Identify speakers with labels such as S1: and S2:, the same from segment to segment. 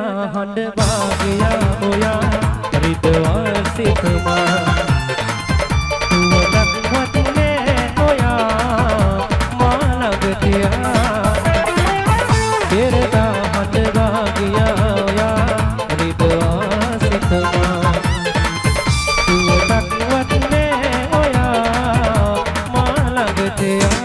S1: හඬ වාගියා ඔයා රිදවා සිතමා තුවලක් වටනේ ඔයා මා ළඟ තියා පෙරදා හඬ වාගියා ඔයා රිදවා සිතමා තුවලක් වටනේ ඔයා මා ළඟ තියා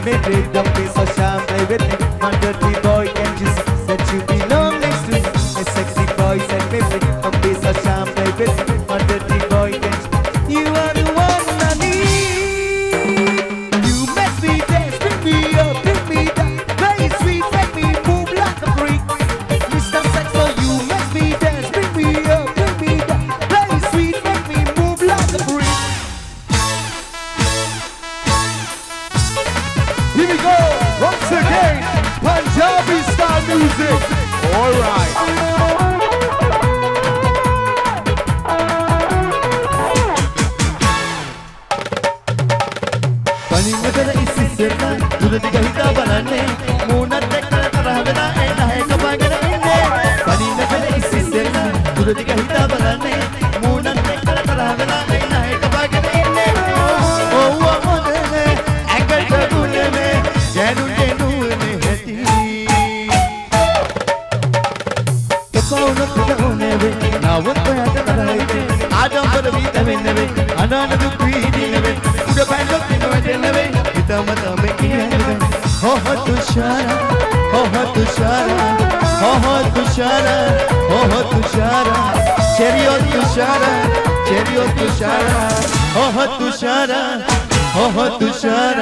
S2: Baby, music. All right.
S3: කණිමතර ඉස්සෙල්ලා දුර දිග හිතා බලන්නේ මූණත් එක්ක තරහ වෙලා එන හැක පාගෙන ඉන්නේ කණිමතර ඉස්සෙල්ලා දුර දිග හිතා බලන්නේ මූණත් එක්ක තරහ වෙලා එන හැක පාගෙන ඉන්නේ ඔව්ව මොදනේ ඇඟට දුන්නේ ජනු ජනුනේ ඇති කපුණ පිටෝනේ වේ නවත් යට තරහිතේ ආඩම්බර වීත වෙන්නේ වේ අනාන දුක් වීදිනේ වේ උඩ පැනලොත් ඉනවදෙන්නේ වේ හිතම තම කියන්නේ හොහ තුෂාර හොහ තුෂාර හොහ තුෂාර හොහ තුෂාර චෙරියෝ තුෂාර හොහ තුෂාර හොහ තුෂාර